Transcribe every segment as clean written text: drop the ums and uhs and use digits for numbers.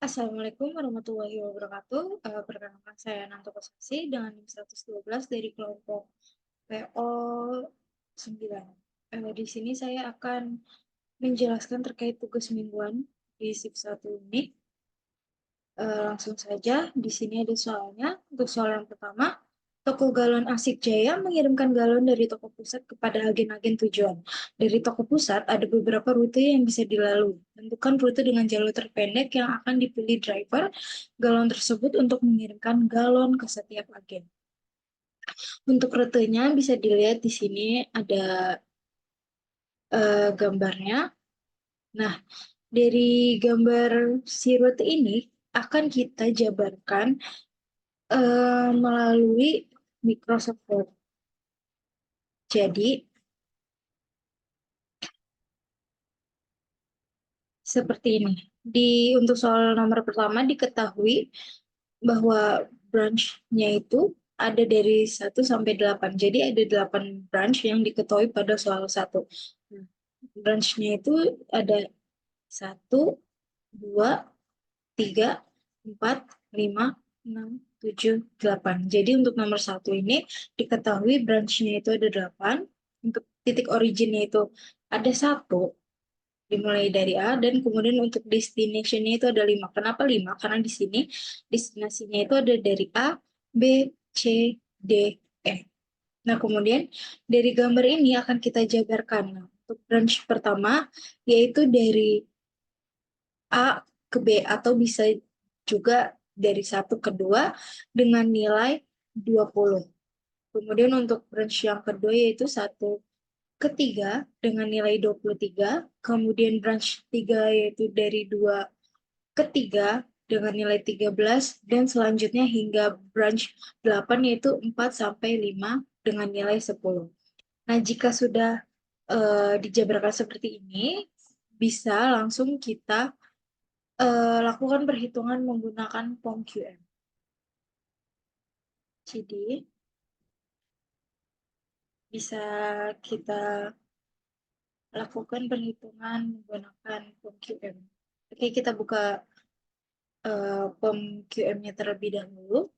Assalamualaikum warahmatullahi wabarakatuh. Perkenalkan saya Nanto Kosasi dengan NIM 112 dari kelompok PO 9. Di sini saya akan menjelaskan terkait tugas mingguan di SIP 1 ini. Langsung saja, di sini ada soalnya. Untuk soal yang pertama, toko galon Asik Jaya mengirimkan galon dari toko pusat kepada agen-agen tujuan. Dari toko pusat ada beberapa rute yang bisa dilalui. Tentukan rute dengan jalur terpendek yang akan dipilih driver galon tersebut untuk mengirimkan galon ke setiap agen. Untuk rutenya bisa dilihat di sini ada gambarnya. Nah, dari gambar si rute ini akan kita jabarkan melalui Microsoft Word. Jadi, seperti ini. Untuk soal nomor pertama diketahui bahwa branch-nya itu ada dari 1 sampai 8. Jadi ada 8 branch yang diketahui pada soal 1. Nah, branch-nya itu ada 1, 2, 3, 4, 5, 6, 7, 8. Jadi untuk nomor 1 ini diketahui branch-nya itu ada 8. Untuk titik originnya itu ada 1, dimulai dari A, dan kemudian untuk destination-nya itu ada 5. Kenapa 5? Karena di sini destinasinya itu ada dari A, B, C, D, E. Nah, kemudian dari gambar ini akan kita jabarkan. Nah, untuk branch pertama yaitu dari A ke B atau bisa juga dari 1 ke 2 dengan nilai 20. Kemudian untuk branch yang kedua yaitu 1 ke 3 dengan nilai 23. Kemudian branch 3 yaitu dari 2 ke 3 dengan nilai 13. Dan selanjutnya hingga branch 8 yaitu 4 sampai 5 dengan nilai 10. Nah, jika sudah dijabarkan seperti ini, bisa langsung kita lakukan perhitungan menggunakan POM-QM. Jadi, bisa kita lakukan perhitungan menggunakan POM-QM. Oke, kita buka POM-QM-nya terlebih dahulu.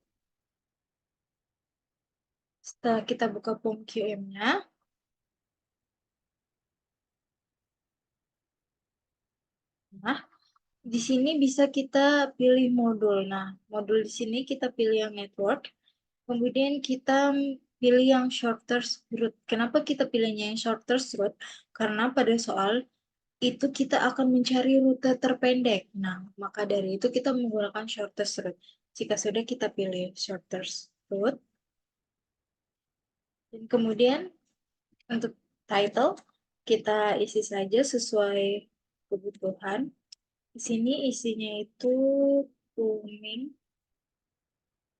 Setelah kita buka POM-QM-nya, nah, di sini bisa kita pilih modul. Nah, modul di sini kita pilih yang network. Kemudian kita pilih yang shortest route. Kenapa kita pilihnya yang shortest route? Karena pada soal itu kita akan mencari rute terpendek. Nah, maka dari itu kita menggunakan shortest route. Jika sudah kita pilih shortest route, dan kemudian untuk title, kita isi saja sesuai kebutuhan. Di sini isinya itu booming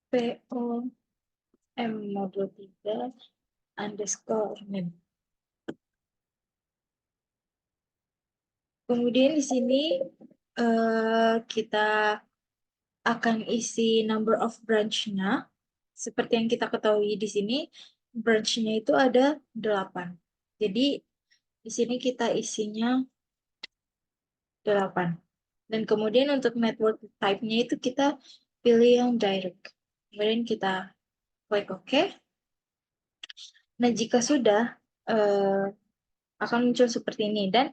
POM modul 3 underscore name. Kemudian di sini kita akan isi number of branch-nya. Seperti yang kita ketahui di sini, branch-nya itu ada 8. Jadi di sini kita isinya 8. Dan kemudian untuk network type-nya itu kita pilih yang direct. Kemudian kita klik OK. Nah, jika sudah, akan muncul seperti ini. Dan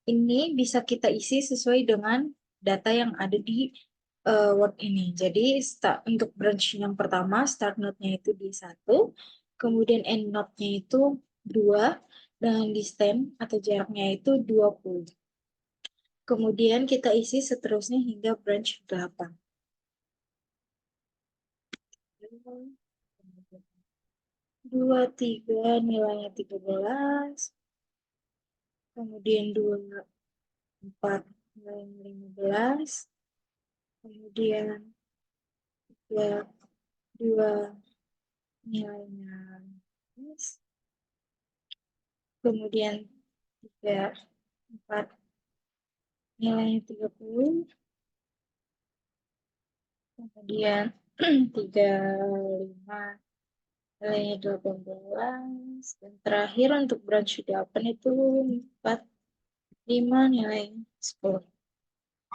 ini bisa kita isi sesuai dengan data yang ada di Word ini. Jadi untuk branch yang pertama, start node-nya itu di 1, kemudian end node-nya itu 2, dan distance atau jaraknya itu 20. Kemudian kita isi seterusnya hingga branch 8. 2, 3 nilainya 13. Kemudian 2, 4 nilainya 15. Kemudian 3, 2 nilainya 15. Kemudian 3, 4 nilainya 30. Kemudian 3, 5 nilainya 18. Dan terakhir untuk branch 8 itu 4, 5 nilainya 10.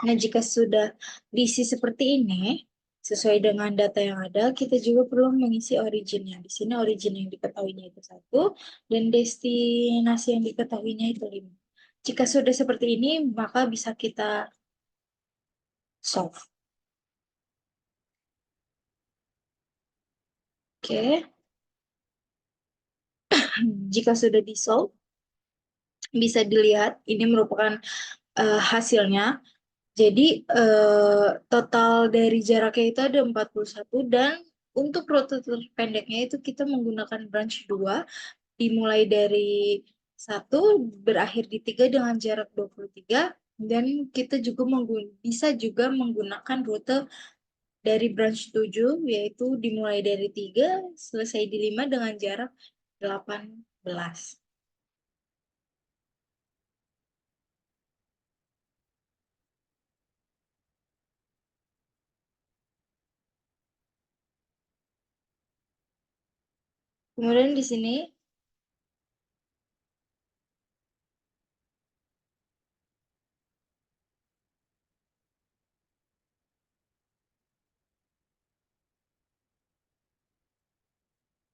Nah, jika sudah diisi seperti ini, sesuai dengan data yang ada, kita juga perlu mengisi originnya. Di sini origin yang diketahuinya itu 1, dan destinasi yang diketahuinya itu 5. Jika sudah seperti ini, maka bisa kita solve. Oke, jika sudah di-solve, bisa dilihat ini merupakan hasilnya. Jadi total dari jaraknya itu ada 41, dan untuk rute terpendeknya itu kita menggunakan branch 2, dimulai dari 1 berakhir di 3 dengan jarak 23, dan kita juga bisa juga menggunakan rute dari branch 7, yaitu dimulai dari 3 selesai di 5 dengan jarak 18. Kemudian di sini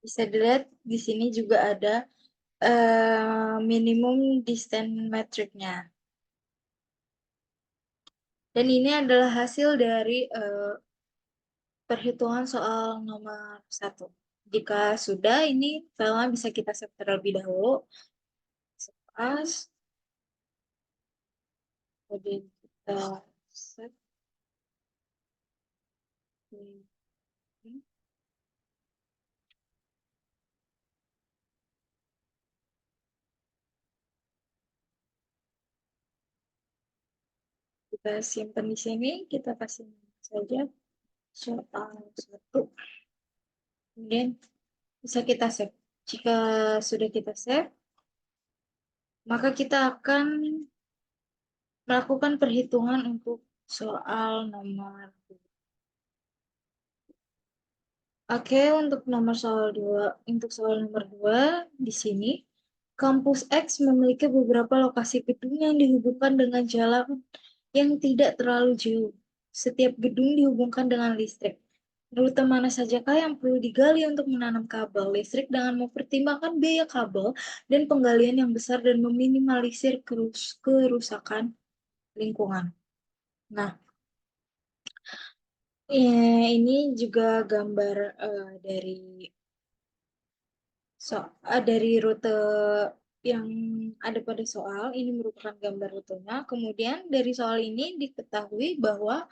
bisa dilihat di sini juga ada minimum distance metricnya. Dan ini adalah hasil dari perhitungan soal nomor 1. Jika sudah, ini filenya bisa kita save terlebih dahulu. As, kemudian kita save. Kita simpan di sini, kita kasih nama saja soal 1. Kemudian bisa kita save. Jika sudah kita save, maka kita akan melakukan perhitungan untuk soal nomor 2. Oke, untuk soal nomor 2 di sini, kampus X memiliki beberapa lokasi gedung yang dihubungkan dengan jalan yang tidak terlalu jauh. Setiap gedung dihubungkan dengan listrik. Rute mana sajakah yang perlu digali untuk menanam kabel listrik dengan mempertimbangkan biaya kabel dan penggalian yang besar dan meminimalisir kerusakan lingkungan. Nah, ini juga gambar dari rute yang ada pada soal. Ini merupakan gambar rutenya. Kemudian dari soal ini diketahui bahwa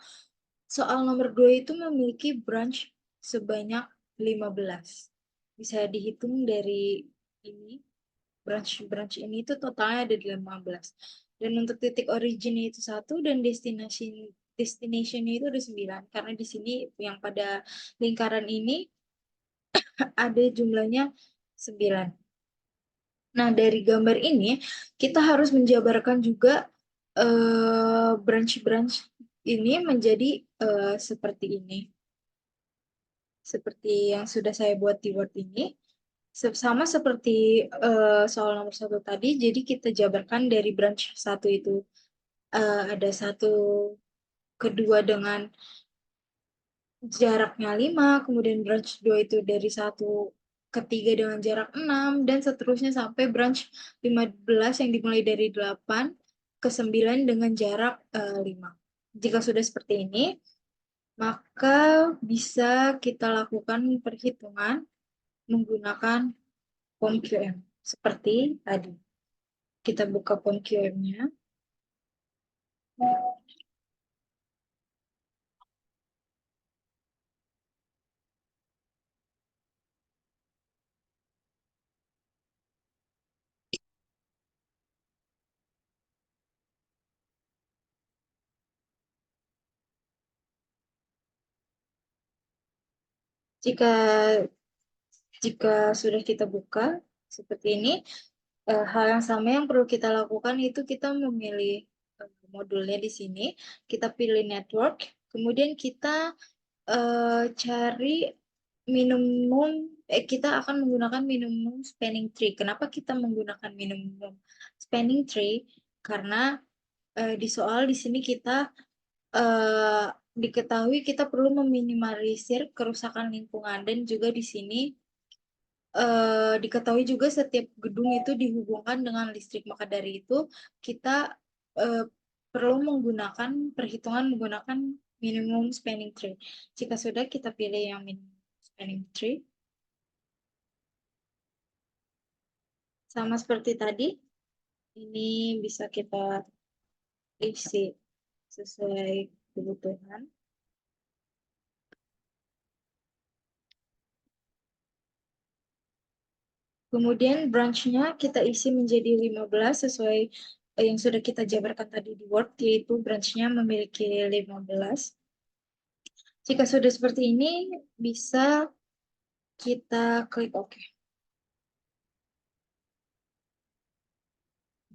soal nomor 2 itu memiliki branch sebanyak 15. Bisa dihitung dari ini, branch-branch ini itu totalnya ada 15. Dan untuk titik originnya itu 1, dan destination-nya itu ada 9. Karena di sini yang pada lingkaran ini ada jumlahnya 9. Nah, dari gambar ini kita harus menjabarkan juga branch-branch ini menjadi seperti ini. Seperti yang sudah saya buat di Word ini. Sama seperti soal nomor 1 tadi, jadi kita jabarkan dari branch 1 itu ada 1, kedua dengan jaraknya 5, kemudian branch 2 itu dari 1 ke 3 dengan jarak 6, dan seterusnya sampai branch 15 yang dimulai dari 8 ke 9 dengan jarak 5. Jika sudah seperti ini, maka bisa kita lakukan perhitungan menggunakan POM-QM seperti tadi. Kita buka POM-QM-nya. Jika jika sudah kita buka seperti ini, hal yang sama yang perlu kita lakukan itu kita memilih modulnya di sini. Kita pilih network, kemudian kita cari minimum, kita akan menggunakan minimum spanning tree. Kenapa kita menggunakan minimum spanning tree? Karena di soal di sini kita eh, diketahui kita perlu meminimalisir kerusakan lingkungan dan juga di sini diketahui juga setiap gedung itu dihubungkan dengan listrik. Maka dari itu kita eh, perlu menggunakan perhitungan menggunakan minimum spanning tree. Jika sudah kita pilih yang minimum spanning tree, sama seperti tadi, ini bisa kita isi sesuai kebutuhan. Kemudian branch-nya kita isi menjadi 15 sesuai yang sudah kita jabarkan tadi di Word, yaitu branch-nya memiliki 15. Jika sudah seperti ini, bisa kita klik OK.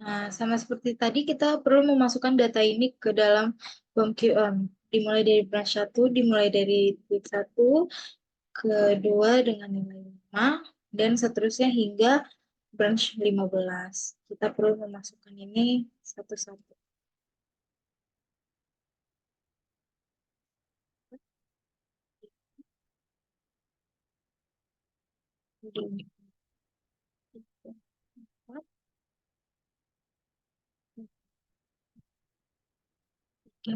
Nah, sama seperti tadi, kita perlu memasukkan data ini ke dalam BOM QM. Dimulai dari branch 1, dimulai dari tweet 1, kedua dengan nilai 5, dan seterusnya hingga branch 15. Kita perlu memasukkan ini satu-satu. Jadi, oke.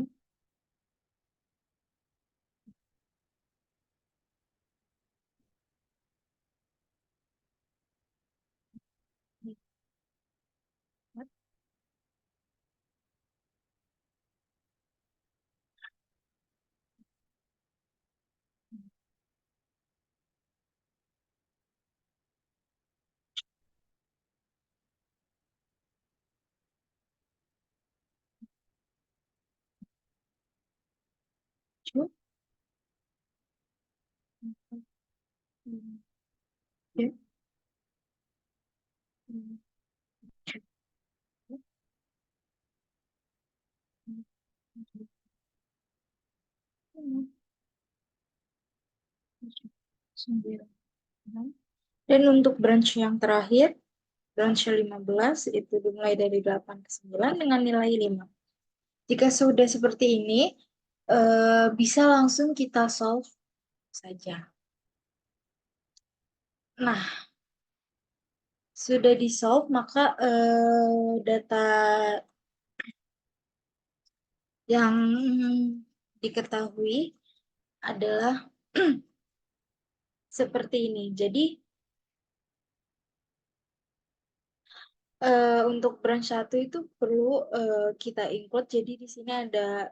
Dan untuk branch yang terakhir, branch 15 itu dimulai dari 8 ke 9 dengan nilai 5. Jika sudah seperti ini, bisa langsung kita solve saja. Nah, sudah di solve, maka data yang diketahui adalah seperti ini. Jadi, untuk branch 1 itu perlu kita include. Jadi di sini ada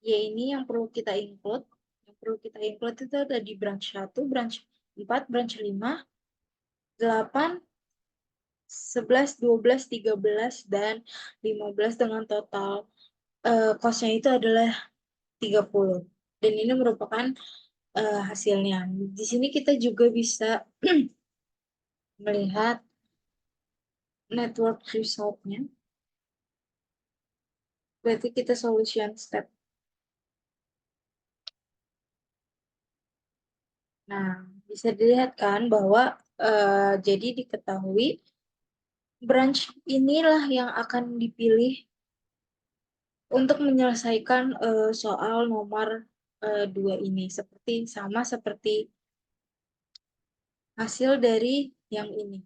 Y ini yang perlu kita include. Yang perlu kita include itu ada di branch 1, branch 4, branch 5, 8, 11, 12, 13, dan 15 dengan total cost-nya itu adalah 30. Dan ini merupakan hasilnya. Di sini kita juga bisa melihat network result-nya. Berarti kita solution step. Nah, bisa dilihat kan bahwa jadi diketahui branch inilah yang akan dipilih untuk menyelesaikan soal nomor 2 ini. Sama seperti hasil dari yang ini.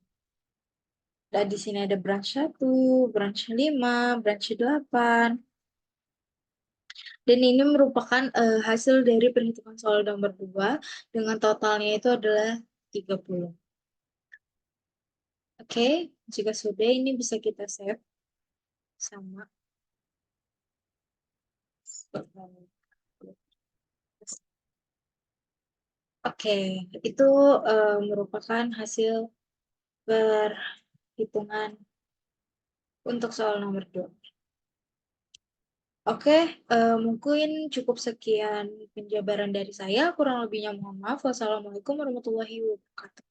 Dan di sini ada branch 1, branch 5, branch 8. Dan ini merupakan hasil dari perhitungan soal nomor 2 dengan totalnya itu adalah 30. Oke, jika sudah ini bisa kita save sama. Oke, itu merupakan hasil perhitungan untuk soal nomor 2. Oke, mungkin cukup sekian penjabaran dari saya. Kurang lebihnya mohon maaf. Wassalamualaikum warahmatullahi wabarakatuh.